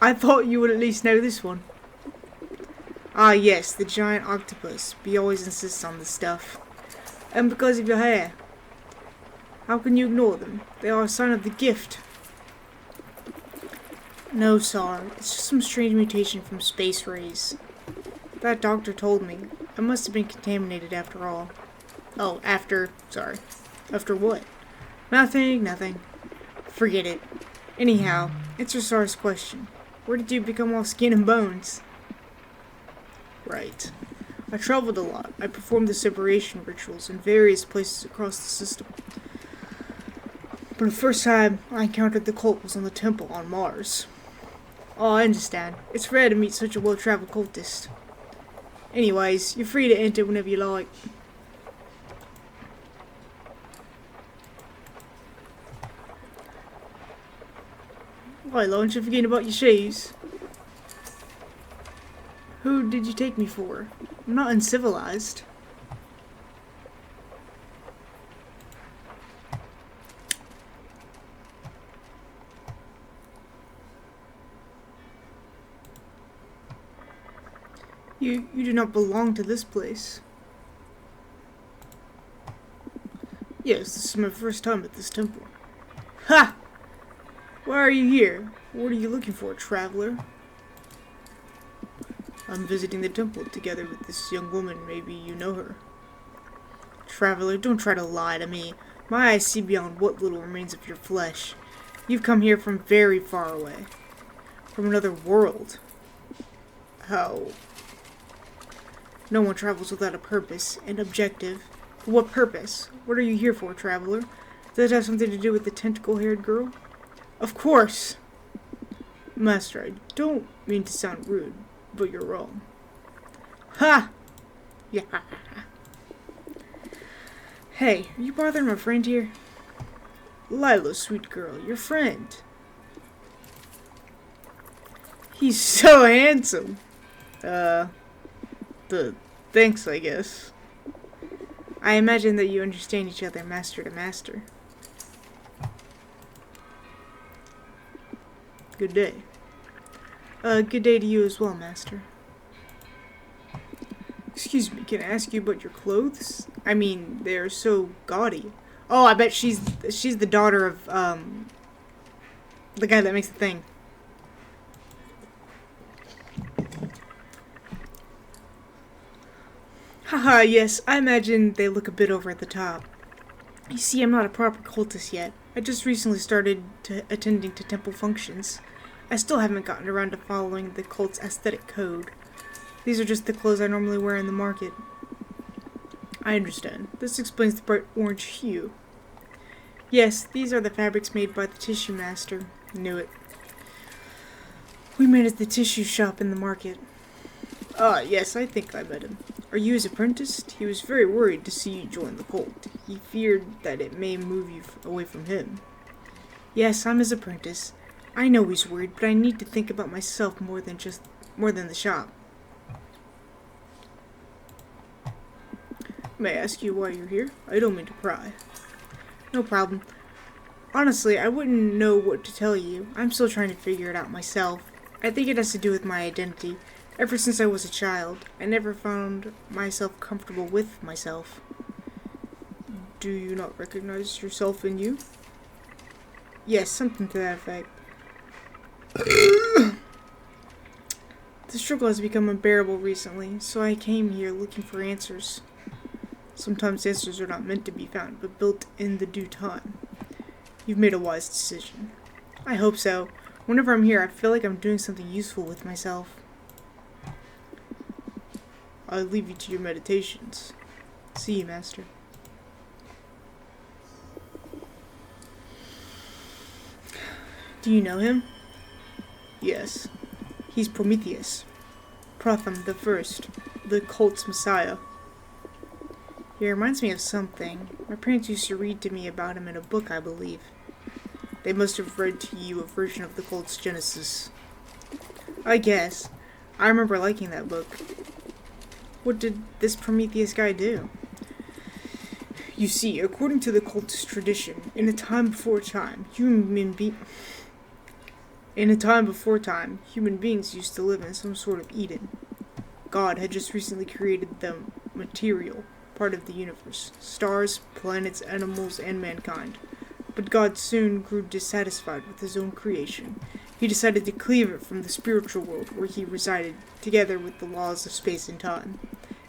[SPEAKER 1] I thought you would at least know this one. Ah, yes, the giant octopus. He always insists on this stuff. And because of your hair. How can you ignore them? They are a sign of the gift. No, Sar. It's just some strange mutation from space rays. That doctor told me. I must have been contaminated after all. Oh, after what? Nothing. Forget it. Anyhow, answer Sar's question. Where did you become all skin and bones? Right. I traveled a lot. I performed the separation rituals in various places across the system. But the first time I encountered the cult was on the temple on Mars. Oh, I understand. It's rare to meet such a well-traveled cultist. Anyways, you're free to enter whenever you like. Why, aren't you forgetting about your shoes? Who did you take me for? I'm not uncivilized. You do not belong to this place. Yes, this is my first time at this temple. Ha! Why are you here? What are you looking for, traveler? I'm visiting the temple together with this young woman. Maybe you know her. Traveler, don't try to lie to me. My eyes see beyond what little remains of your flesh. You've come here from very far away. From another world. How? No one travels without a purpose, an objective. What purpose? What are you here for, traveler? Does it have something to do with the tentacle-haired girl? Of course! Master, I don't mean to sound rude, but you're wrong. Ha! Yeah. Hey, are you bothering my friend here? Lila, sweet girl, your friend. He's so handsome. Thanks, I guess. I imagine that you understand each other master to master. Good day. Good day to you as well, master. Excuse me, can I ask you about your clothes? I mean, they're so gaudy. Oh, I bet she's the daughter of, the guy that makes the thing. Haha, yes, I imagine they look a bit over at the top. You see, I'm not a proper cultist yet. I just recently started attending to temple functions. I still haven't gotten around to following the cult's aesthetic code. These are just the clothes I normally wear in the market. I understand. This explains the bright orange hue. Yes, these are the fabrics made by the tissue master. Knew it. We met at the tissue shop in the market. Ah, yes, I think I met him. Are you his apprentice? He was very worried to see you join the cult. He feared that it may move you away from him. Yes, I'm his apprentice. I know he's worried, but I need to think about myself more than the shop. May I ask you why you're here? I don't mean to pry. No problem. Honestly, I wouldn't know what to tell you. I'm still trying to figure it out myself. I think it has to do with my identity. Ever since I was a child, I never found myself comfortable with myself. Do you not recognize yourself in you? Yes, something to that effect. The struggle has become unbearable recently, so I came here looking for answers. Sometimes answers are not meant to be found, but built in the due time. You've made a wise decision. I hope so. Whenever I'm here, I feel like I'm doing something useful with myself. I'll leave you to your meditations. See you, Master. Do you know him? Yes. He's Prometheus. Prothom the First, the cult's messiah. He reminds me of something. My parents used to read to me about him in a book, I believe. They must have read to you a version of the cult's Genesis. I guess. I remember liking that book. What did this Prometheus guy do? You see, according to the cult's tradition, in a time before time, human beings used to live in some sort of Eden. God had just recently created the material part of the universe, stars, planets, animals, and mankind. But God soon grew dissatisfied with his own creation. He decided to cleave it from the spiritual world where he resided, together with the laws of space and time.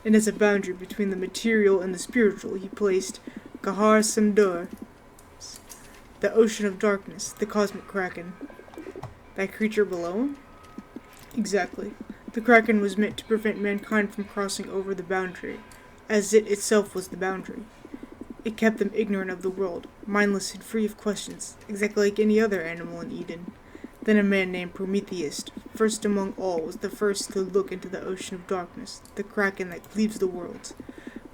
[SPEAKER 1] And as a boundary between the material and the spiritual, he placed Gahar Samdur, the ocean of darkness, the cosmic kraken. That creature below him? Exactly. The kraken was meant to prevent mankind from crossing over the boundary, as it itself was the boundary. It kept them ignorant of the world, mindless and free of questions, exactly like any other animal in Eden. Then a man named Prometheus, first among all, was the first to look into the ocean of darkness, the kraken that cleaves the worlds.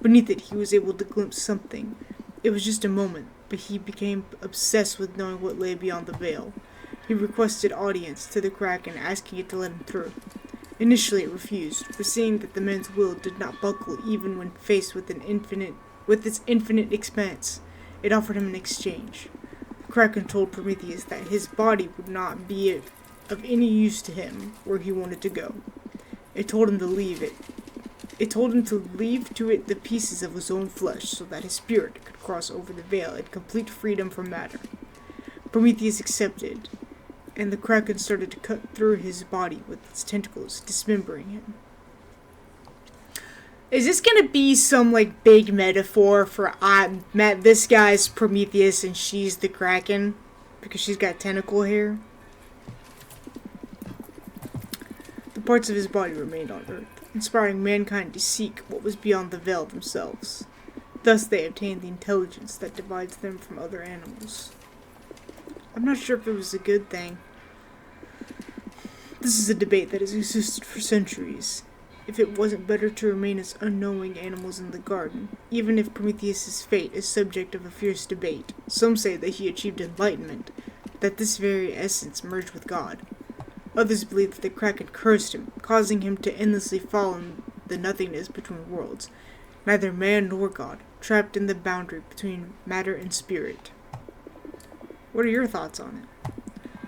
[SPEAKER 1] Beneath it, he was able to glimpse something. It was just a moment, but he became obsessed with knowing what lay beyond the veil. He requested audience to the kraken, asking it to let him through. Initially it refused, foreseeing that the man's will did not buckle even when faced with its infinite expanse. It offered him an exchange. The kraken told Prometheus that his body would not be of any use to him where he wanted to go. It told him to leave to it the pieces of his own flesh so that his spirit could cross over the veil in complete freedom from matter. Prometheus accepted, and the kraken started to cut through his body with its tentacles, dismembering him. Is this gonna be some, like, big metaphor for this guy's Prometheus and she's the kraken? Because she's got tentacle hair? The parts of his body remained on Earth, inspiring mankind to seek what was beyond the veil themselves. Thus they obtained the intelligence that divides them from other animals. I'm not sure if it was a good thing. This is a debate that has existed for centuries. If it wasn't better to remain as unknowing animals in the garden, even if Prometheus's fate is subject of a fierce debate. Some say that he achieved enlightenment, that this very essence merged with God.
[SPEAKER 2] Others believe that the Kraken cursed him, causing him to endlessly fall in the nothingness between worlds, neither man nor God, trapped in the boundary between matter and spirit. What are your thoughts on it?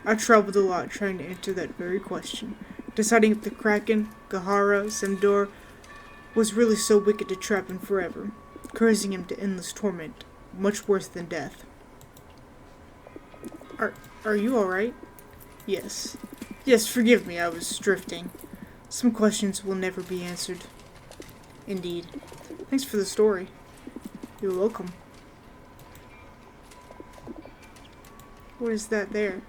[SPEAKER 2] I traveled a lot trying to answer that very question, deciding if the Kraken, Gahara, Semdor, was really so wicked to trap him forever, cursing him to endless torment, much worse than death. Are you alright? Yes. Yes, forgive me, I was drifting. Some questions will never be answered. Indeed. Thanks for the story. You're welcome. What is that there?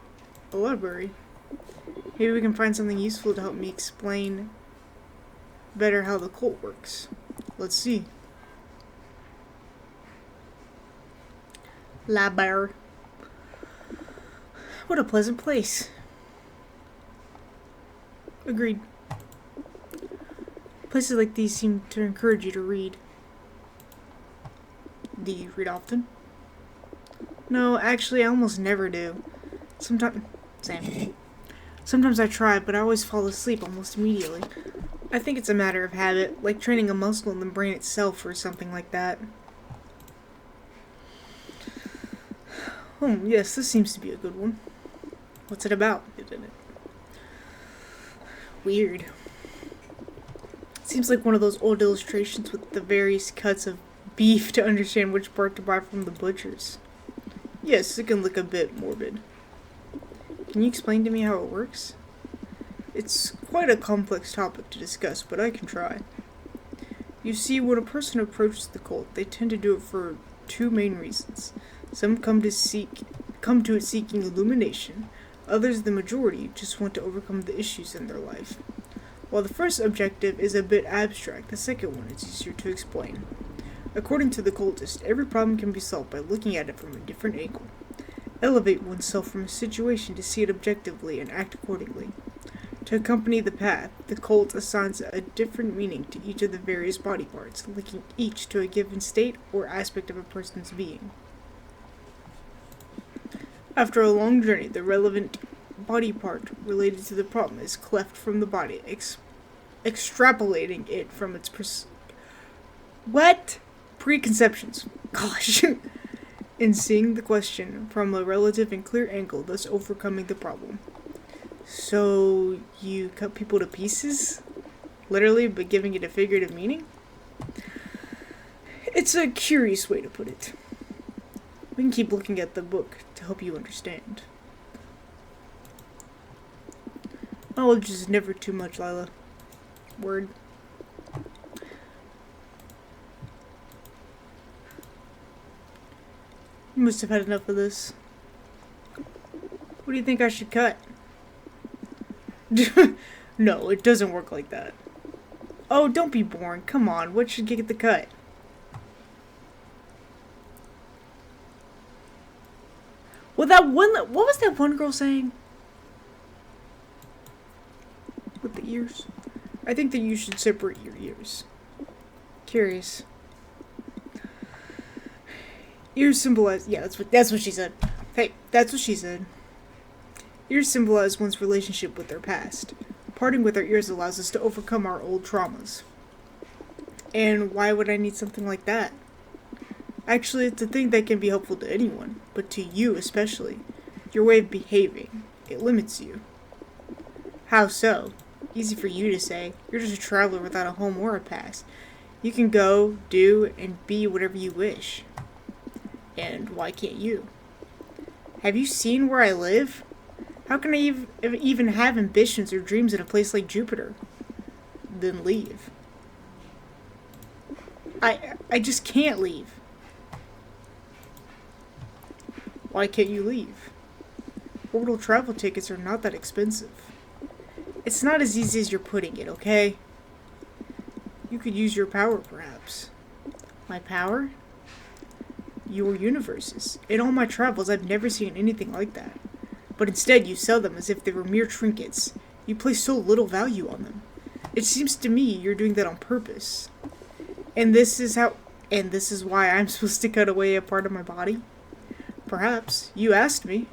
[SPEAKER 2] A library. Maybe we can find something useful to help me explain better how the cult works. Let's see. Library. What a pleasant place. Agreed. Places like these seem to encourage you to read. Do you read often? No, actually, I almost never do. Sometimes I try, but I always fall asleep almost immediately. I think it's a matter of habit, like training a muscle in the brain itself or something like that. Oh, yes, this seems to be a good one. What's it about? Weird. Seems like one of those old illustrations with the various cuts of beef to understand which part to buy from the butchers. Yes, it can look a bit morbid. Can you explain to me how it works? It's quite a complex topic to discuss, but I can try. You see, when a person approaches the cult, they tend to do it for two main reasons. Some come to it seeking illumination. Others, the majority, just want to overcome the issues in their life. While the first objective is a bit abstract, the second one is easier to explain. According to the cultist, every problem can be solved by looking at it from a different angle. Elevate oneself from a situation to see it objectively and act accordingly. To accompany the path, the cult assigns a different meaning to each of the various body parts, linking each to a given state or aspect of a person's being. After a long journey, the relevant body part related to the problem is cleft from the body, extrapolating it from its preconceptions. Gosh. In seeing the question from a relative and clear angle, thus overcoming the problem. So, you cut people to pieces? Literally, but giving it a figurative meaning? It's a curious way to put it. We can keep looking at the book to help you understand. Knowledge is never too much, Lila. Word. You must have had enough of this. What do you think I should cut? No, it doesn't work like that. Oh, don't be boring. Come on, what should get the cut? What was that one girl saying? With the ears? I think that you should separate your ears. Curious. Ears symbolize... Yeah, that's what she said. Hey, that's what she said. Ears symbolize one's relationship with their past. Parting with our ears allows us to overcome our old traumas. And why would I need something like that? Actually, it's a thing that can be helpful to anyone, but to you especially. Your way of behaving. It limits you. How so? Easy for you to say. You're just a traveler without a home or a past. You can go, do, and be whatever you wish. And why can't you? Have you seen where I live? How can I even have ambitions or dreams in a place like Jupiter? Then leave. I just can't leave. Why can't you leave? Orbital travel tickets are not that expensive. It's not as easy as you're putting it, okay? You could use your power, perhaps. My power? Your universes. In all my travels, I've never seen anything like that. But instead, you sell them as if they were mere trinkets. You place so little value on them. It seems to me you're doing that on purpose. And this is why I'm supposed to cut away a part of my body? Perhaps. You asked me.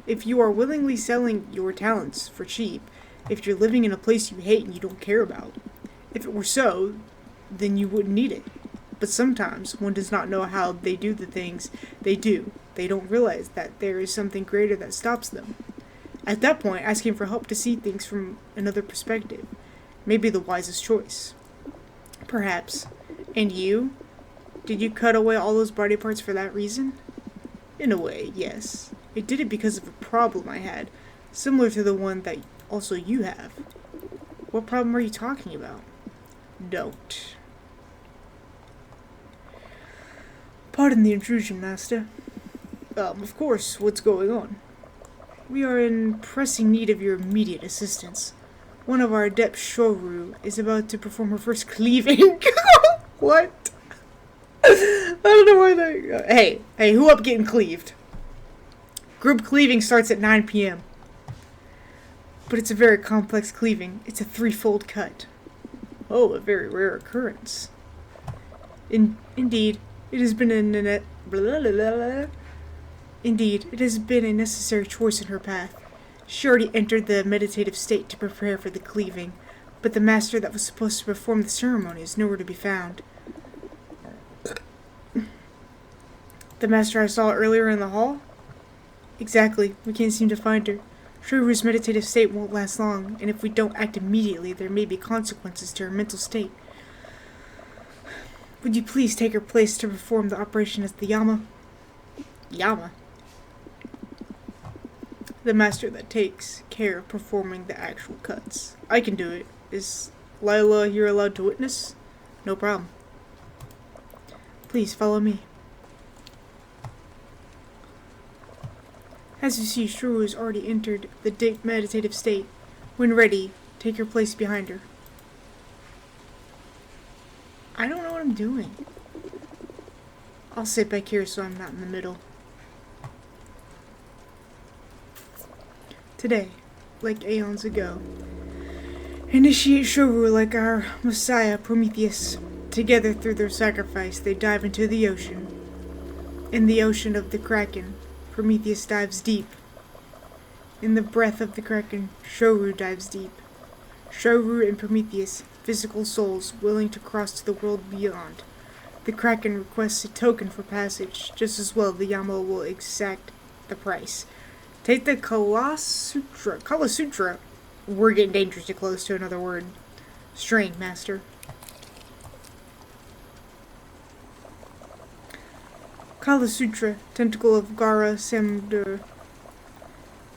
[SPEAKER 2] If you are willingly selling your talents for cheap, if you're living in a place you hate and you don't care about, if it were so, then you wouldn't need it. But sometimes one does not know how they do the things they do. They don't realize that there is something greater that stops them. At that point, asking for help to see things from another perspective may be the wisest choice. Perhaps. And you? Did you cut away all those body parts for that reason? In a way, yes. I did it because of a problem I had, similar to the one that also you have. What problem are you talking about? Don't. Pardon the intrusion, Master. Of course, what's going on? We are in pressing need of your immediate assistance. One of our adept Shoru is about to perform her first cleaving. What? I don't know why they... Hey, who up getting cleaved? Group cleaving starts at 9 p.m. But it's a very complex cleaving. It's a threefold cut. Oh, a very rare occurrence. Indeed, it has been Indeed, it has been a necessary choice in her path. She already entered the meditative state to prepare for the cleaving, but the master that was supposed to perform the ceremony is nowhere to be found. The master I saw earlier in the hall? Exactly, we can't seem to find her. Shuru's meditative state won't last long, and if we don't act immediately, there may be consequences to her mental state. Would you please take her place to perform the operation as the Yama? Yama? The master that takes care of performing the actual cuts. I can do it. Is Lila here allowed to witness? No problem. Please follow me. As you see, Shuru has already entered the meditative state. When ready, take your place behind her. I don't know what I'm doing. I'll sit back here so I'm not in the middle. Today, like aeons ago, initiate Shuru like our Messiah Prometheus. Together through their sacrifice, they dive into the ocean. In the ocean of the Kraken, Prometheus dives deep. In the breath of the Kraken, Shuru dives deep. Shuru and Prometheus, physical souls willing to cross to the world beyond. The Kraken requests a token for passage. Just as well, the Yama will exact the price. Take the Kala Sutra. Kala Sutra. We're getting dangerously close to another word. Strain, Master. Kala Sutra, tentacle of Gara Samdur,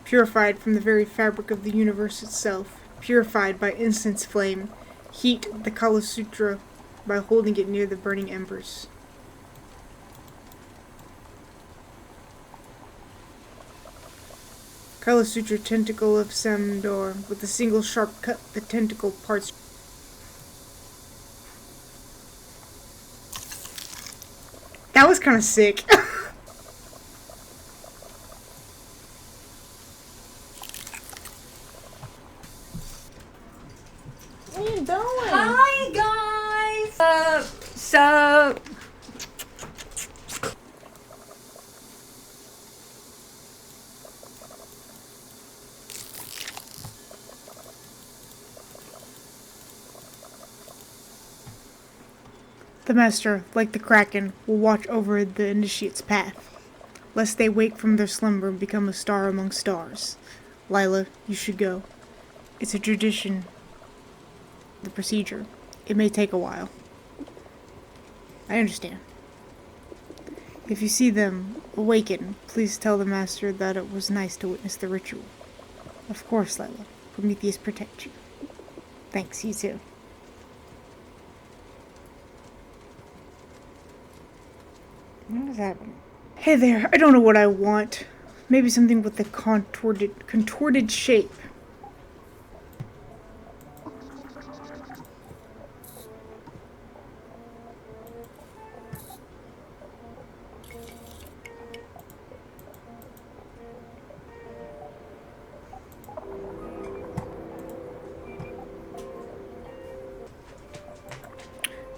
[SPEAKER 2] purified from the very fabric of the universe itself, purified by incense flame. Heat the Kala Sutra by holding it near the burning embers. Kala Sutra, tentacle of Samdur, with a single sharp cut the tentacle parts. That was kind of sick. What are you doing?
[SPEAKER 3] Hi guys! So
[SPEAKER 2] The Master, like the Kraken, will watch over the initiate's path, lest they wake from their slumber and become a star among stars. Lila, you should go. It's a tradition, the procedure. It may take a while. I understand. If you see them awaken, please tell the Master that it was nice to witness the ritual. Of course, Lila. Prometheus protect you. Thanks, you too. What is happening? Hey there, I don't know what I want. Maybe something with a contorted shape.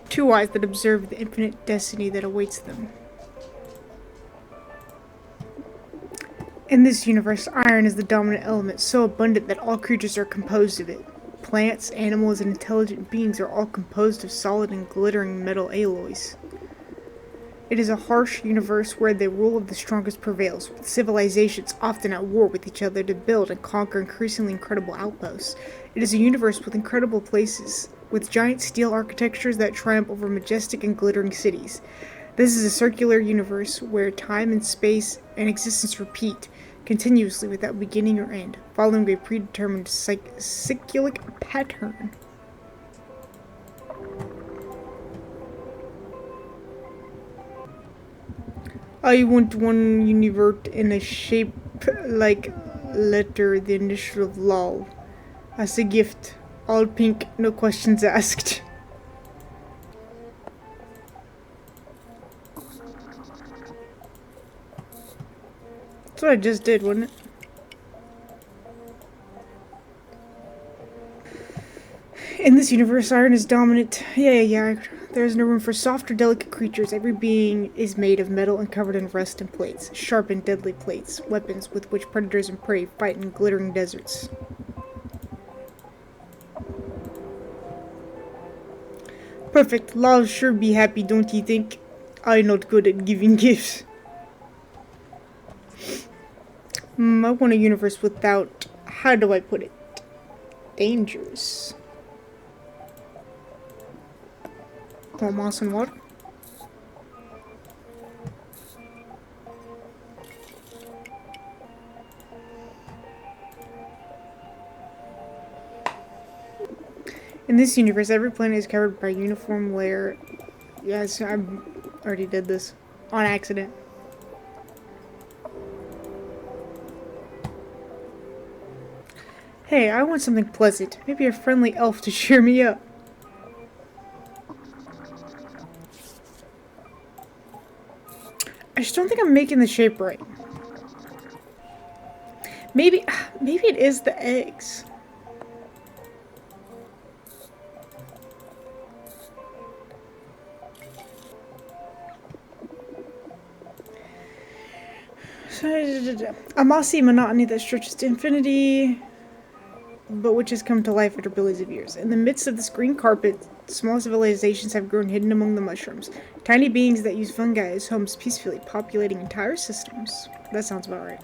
[SPEAKER 2] Two eyes that observe the infinite destiny that awaits them.
[SPEAKER 1] In this universe, iron is the dominant element, so abundant that all creatures are composed of it. Plants, animals, and intelligent beings are all composed of solid and glittering metal alloys. It is a harsh universe where the rule of the strongest prevails, with civilizations often at war with each other to build and conquer increasingly incredible outposts. It is a universe with incredible places, with giant steel architectures that triumph over majestic and glittering cities. This is a circular universe where time and space and existence repeat continuously without beginning or end, following a predetermined cyclic pattern. I want one universe in a shape like letter, the initial of LOL. As a gift, all pink, no questions asked. That's what I just did, wasn't it? In this universe, iron is dominant. Yeah. There is no room for soft or delicate creatures. Every being is made of metal and covered in rust and plates. Sharp and deadly plates. Weapons with which predators and prey fight in glittering deserts. Perfect. La'll sure be happy, don't you think? I'm not good at giving gifts. I want a universe without... How do I put it? Dangers. Want moss and water? In this universe, every planet is covered by a uniform layer. Yes, I already did this. On accident. Hey, I want something pleasant. Maybe a friendly elf to cheer me up. I just don't think I'm making the shape right. Maybe it is the eggs. A mossy monotony that stretches to infinity, but which has come to life after billions of years. In the midst of this green carpet, small civilizations have grown hidden among the mushrooms. Tiny beings that use fungi as homes, peacefully populating entire systems. That sounds about right.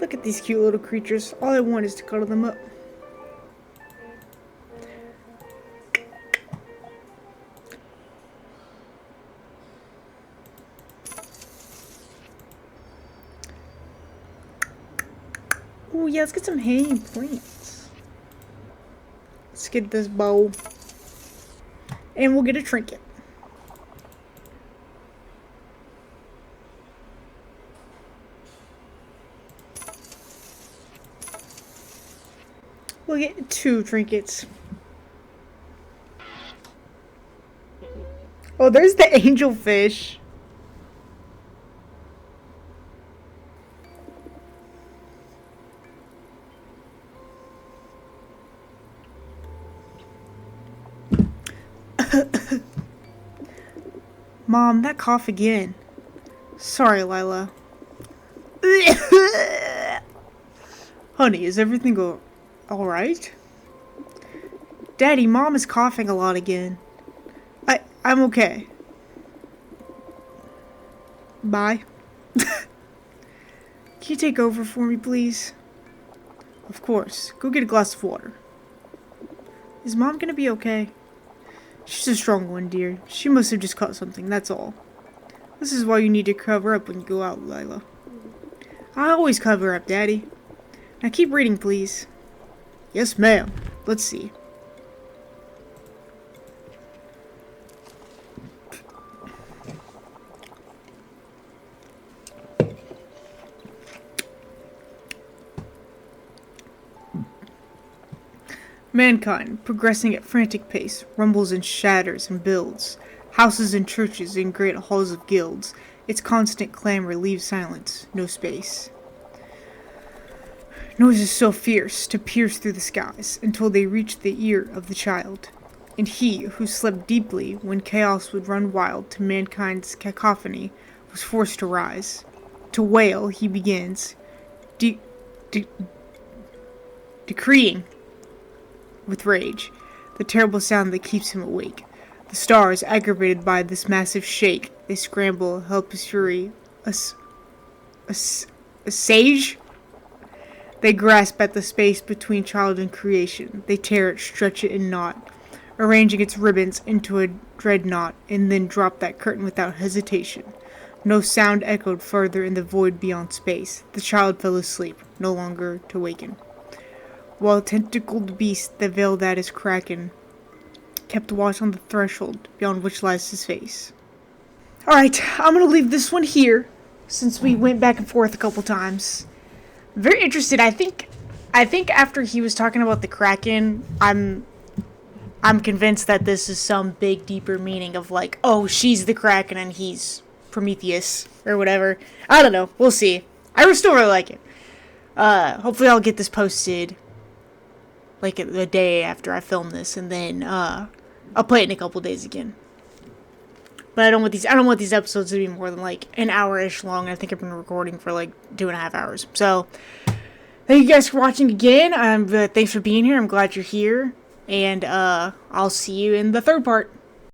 [SPEAKER 1] Look at these cute little creatures. All I want is to cuddle them up. Oh yeah, let's get some hanging plants. Let's get this bowl. And we'll get a trinket. We'll get 2 trinkets. Oh, there's the angelfish. Mom, that cough again. Sorry, Lila. Honey, is everything alright? Daddy, Mom is coughing a lot again. I'm okay. Bye. Can you take over for me, please? Of course. Go get a glass of water. Is Mom gonna be okay? She's a strong one, dear. She must have just caught something, that's all. This is why you need to cover up when you go out, Lila. I always cover up, Daddy. Now keep reading, please. Yes, ma'am. Let's see. Mankind, progressing at frantic pace, rumbles and shatters and builds. Houses and churches and great halls of guilds. Its constant clamor leaves silence, no space. Noises so fierce to pierce through the skies until they reach the ear of the child. And he, who slept deeply when chaos would run wild to mankind's cacophony,
[SPEAKER 2] was forced to rise. To wail, he begins, de- de- decreeing with rage, the terrible sound that keeps him awake. The stars, aggravated by this massive shake, they scramble, helpless fury. A sage? They grasp at the space between child and creation. They tear it, stretch it, and knot, arranging its ribbons into a dreadnought, and then drop that curtain without hesitation. No sound echoed further in the void beyond space. The child fell asleep, no longer to waken. While a tentacled beast that veiled at his kraken kept watch on the threshold beyond which lies his face. Alright, I'm gonna leave this one here, since we went back and forth a couple times. Very interested. I think after he was talking about the kraken, I'm convinced that this is some big, deeper meaning of like, oh, she's the kraken and he's Prometheus or whatever. I don't know. We'll see. I still really like it. Hopefully I'll get this posted like the day after I film this, and then I'll play it in a couple days again. But I don't want these episodes to be more than like an hour-ish long. I think I've been recording for like 2.5 hours. So thank you guys for watching again. Thanks for being here. I'm glad you're here. And I'll see you in the third part.